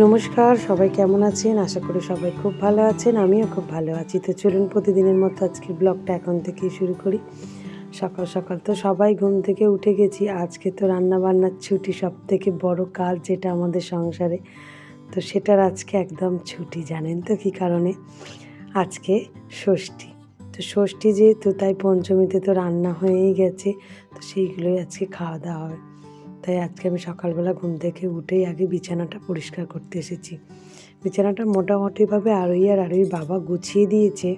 নমস্কার, সবাই কেমন আছেন? আশা করি সবাই খুব ভালো আছেন। আমিও খুব ভালো আছি। তো চলুন প্রতিদিনের মতো আজকের ব্লগটা এখন থেকেই শুরু করি। সকাল সকাল তো সবাই ঘুম থেকে উঠে গেছি। আজকে তো রান্নাবান্নার ছুটি, সবথেকে বড় কাজ যেটা আমাদের সংসারে। তো সেটার আজকে একদম ছুটি। জানেন তো কী কারণে? আজকে ষষ্ঠী। তো ষষ্ঠী যেহেতু, তাই পঞ্চমীতে তো রান্না হয়েই গেছে। তো সেইগুলোই আজকে খাওয়া দাওয়া হবে। তাই আজকে আমি সকালবেলা ঘুম থেকে উঠেই আগে বিছানাটা পরিষ্কার করতে এসেছি। বিছানাটা মোটামুটিভাবে আরোহীর বাবা গুছিয়ে দিয়েছে।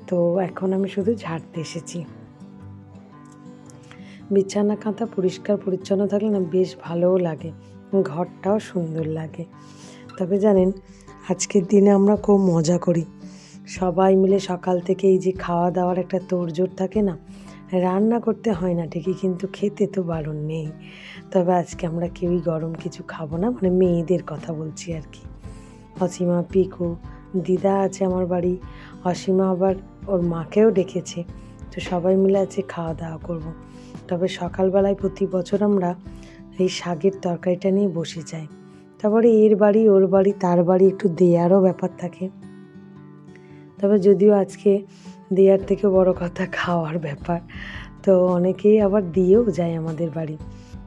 তো এখন আমি শুধু ঝাড়তে এসেছি। বিছানা কাঁথা পরিষ্কার পরিচ্ছন্ন থাকলে না বেশ ভালোও লাগে, ঘরটাও সুন্দর লাগে। তবে জানেন, আজকের দিনে আমরা খুব মজা করি। সবাই মিলে সকাল থেকে এই যে খাওয়া দাওয়ার একটা তোড়জোড় থাকে না, রান্না করতে হয় না ঠিকই, কিন্তু খেতে তো বারণ নেই। তবে আজকে আমরা কেউই গরম কিছু খাবো না, মানে মেয়েদের কথা বলছি আর কি। অসীমা, পিকু, দিদা আছে আমার বাড়ি। অসীমা আবার ওর মাকেও ডেকেছে। তো সবাই মিলে আছে খাওয়া দাওয়া করব। তবে সকালবেলায় প্রতি বছর আমরা এই শাকের তরকারিটা নিয়ে বসে যাই। তারপরে এর বাড়ি ওর বাড়ি তার বাড়ি একটু দেয়ারও ব্যাপার থাকে। তবে যদিও আজকে দেয়ার থেকে বড় কথা খাওয়ার ব্যাপার। তো অনেকেই আবার দিয়েও যায় আমাদের বাড়ি।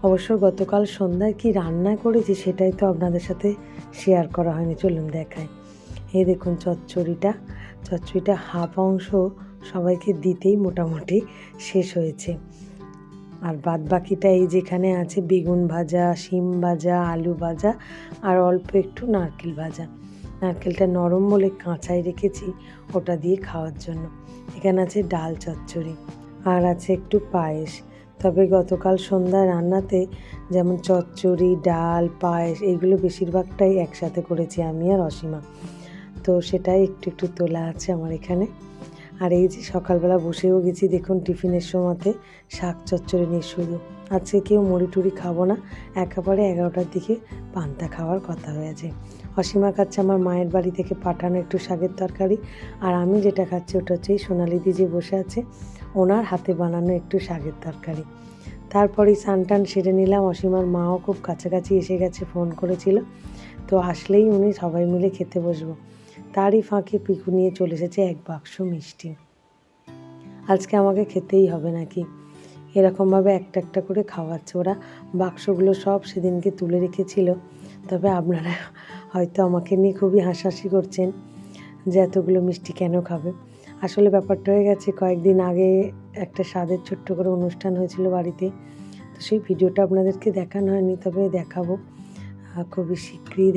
অবশ্য গতকাল সন্ধ্যায় কি রান্না করেছি সেটাই তো আপনাদের সাথে শেয়ার করা হয়নি। চলুন দেখাই। এই দেখুন চচ্চড়িটা হাফ অংশ সবাইকে দিতেই মোটামুটি শেষ হয়েছে। আর বাদ বাকিটা এই যেখানে আছে বেগুন ভাজা, শিম ভাজা, আলু ভাজা আর অল্প একটু নারকেল ভাজা। নারকেলটা নরম বলে কাঁচাই রেখেছি ওটা দিয়ে খাওয়ার জন্য। এখানে আছে ডাল চচ্চড়ি আর আছে একটু পায়েস। তবে গতকাল সন্ধ্যায় রান্নাতে যেমন চচ্চড়ি, ডাল, পায়েস এইগুলো বেশিরভাগটাই একসাথে করেছি আমি আর অসীমা। তো সেটাই একটু একটু তোলা আছে আমার এখানে। আর এই যে সকালবেলা বসেও গেছি, দেখুন টিফিনের সময়তে শাক চচ্চড়ি নিয়ে শুরু। আজকে কেউ মুড়ি টুড়ি খাবো না, একেবারে 11টার দিকে পান্তা খাওয়ার কথা হয়েছে। অসীমা খাচ্ছে আমার মায়ের বাড়ি থেকে পাঠানো একটু শাকের তরকারি, আর আমি যেটা খাচ্ছি ওটা হচ্ছে এই সোনালিদি যে বসে আছে ওনার হাতে বানানো একটু শাকের তরকারি। তারপরেই স্নান সেরে নিলাম। অসীমার মাও খুব কাছাকাছি এসে গেছে, ফোন করেছিল। তো আসলেই উনি সবাই মিলে খেতে বসবো। তারই ফাঁকে পিকু নিয়ে চলে এসেছে এক বাক্স মিষ্টি। আজকে আমাকে খেতেই হবে নাকি, এরকমভাবে একটা একটা করে খাওয়াচ্ছে। ওরা বাক্সগুলো সব সেদিনকে তুলে রেখেছিল। তবে আপনারা হয়তো আমাকে নিয়ে খুবই হাসাহাসি করছেন যে এতগুলো মিষ্টি কেন খাবে। আসলে ব্যাপারটা হয়ে গেছে, কয়েকদিন আগে একটা স্বাদের ছোট্ট করে অনুষ্ঠান হয়েছিল বাড়িতে। তো সেই ভিডিওটা আপনাদেরকে দেখানো হয়নি, তবে দেখাবো খুবই শীঘ্রই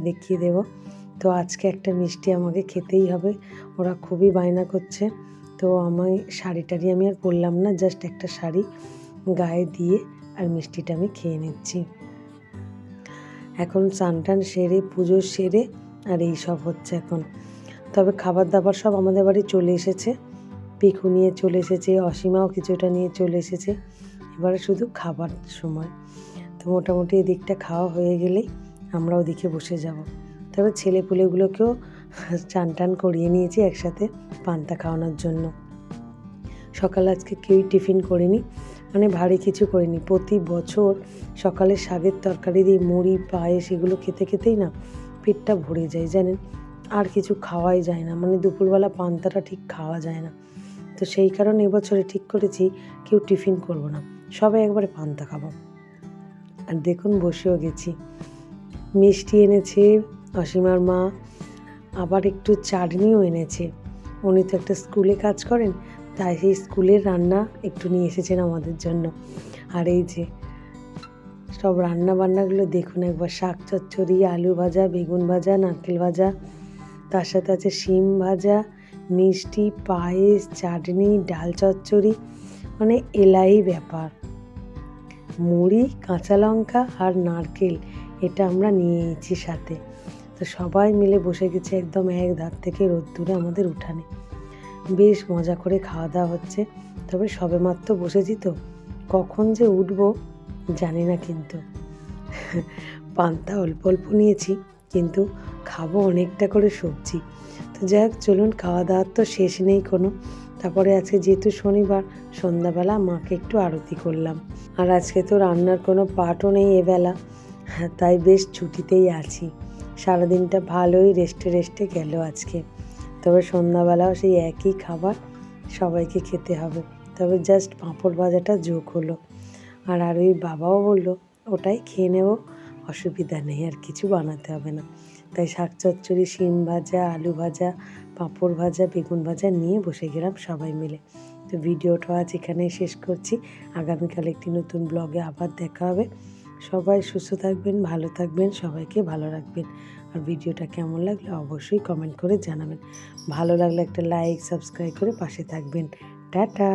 দেখিয়ে দেব। তো আজকে একটা মিষ্টি আমাকে খেতেই হবে। ওরা খুবই বায়না করছে। তো আমি শাড়ি আমি আর পরলাম না, জাস্ট একটা শাড়ি গায়ে দিয়ে আর মিষ্টিটা আমি খেয়ে নিচ্ছি। এখন স্নান সেরে পুজো সেরে আর এই সব হচ্ছে এখন। তবে খাবার দাবার সব আমাদের বাড়ি চলে এসেছে। পিকু নিয়ে চলে এসেছে, অসীমাও কিছুটা নিয়ে চলে এসেছে। এবারে শুধু খাবার সময়। তো মোটামুটি এদিকটা খাওয়া হয়ে গেলেই আমরা ওদিকে বসে যাব। তবে ছেলেপুলেগুলোকেও টান করিয়ে নিয়েছি একসাথে পান্তা খাওয়ানোর জন্য। সকালে আজকে কেউই টিফিন করিনি, মানে ভারী কিছু করিনি। প্রতি বছর সকালে শাকের তরকারি দিয়ে মুড়ি, পায়েস এগুলো খেতে খেতেই না পেটটা ভরে যায় জানেন, আর কিছু খাওয়াই যায় না, মানে দুপুরবেলা পান্তাটা ঠিক খাওয়া যায় না। তো সেই কারণে এবছরে ঠিক করেছি কেউ টিফিন করব না, সবাই একবারে পান্তা খাবো। আর দেখুন বসেও গেছি। মিষ্টি এনেছে অসীমার মা, আবার একটু চাটনিও এনেছে। উনি তো একটা স্কুলে কাজ করেন, তাই সেই স্কুলের রান্না একটু নিয়ে এসেছেন আমাদের জন্য। আর এই যে সব রান্না বান্নাগুলো দেখুন একবার, শাক চচ্চড়ি, আলু ভাজা, বেগুন ভাজা, নারকেল ভাজা, তার সাথে আছে শিম ভাজা, মিষ্টি, পায়েস, চাটনি, ডাল চচ্চড়ি, মানে এলাই ব্যাপার। মুড়ি, কাঁচা লঙ্কা আর নারকেল এটা আমরা নিয়েছি সাথে। তো সবাই মিলে বসে গেছে একদম এক ধার থেকে রোদ্দুরে আমাদের উঠানে। বেশ মজা করে খাওয়া দাওয়া হচ্ছে। তবে সবেমাত্র বসেছি তো, কখন যে উঠবো জানি না। কিন্তু পান্তা অল্প অল্প নিয়েছি, কিন্তু খাবো অনেকটা করে সবজি। তো যাই হোক, চলুন, খাওয়া দাওয়ার তো শেষ নেই কোনো। তারপরে আজকে যেহেতু শনিবার, সন্ধ্যাবেলা মাকে একটু আরতি করলাম। আর আজকে তো রান্নার কোনো পাটও নেই এবেলা, তাই বেশ ছুটিতেই আছি। সারাদিনটা ভালোই রেস্টে গেল আজকে। তবে সন্ধ্যাবেলাও সেই একই খাবার সবাইকে খেতে হবে, তবে জাস্ট পাঁপড় ভাজাটা যোগ হলো। আর ওই বাবাও বললো ওটাই খেয়ে নেব, অসুবিধা নেই, আর কিছু বানাতে হবে না। তাই শাক চচ্চড়ি, শিম ভাজা, আলু ভাজা, পাঁপড় ভাজা, বেগুন ভাজা নিয়ে বসে গেলাম সবাই মিলে। তো ভিডিওটা আজ এখানেই শেষ করছি। আগামীকাল একটি নতুন ব্লগে আবার দেখা হবে। সবাই সুস্থ থাকবেন, ভালো থাকবেন, সবাইকে ভালো রাখবেন। আর ভিডিওটা কেমন লাগলো অবশ্যই কমেন্ট করে জানাবেন। ভালো লাগলে একটা লাইক, সাবস্ক্রাইব করে পাশে থাকবেন। টাটা।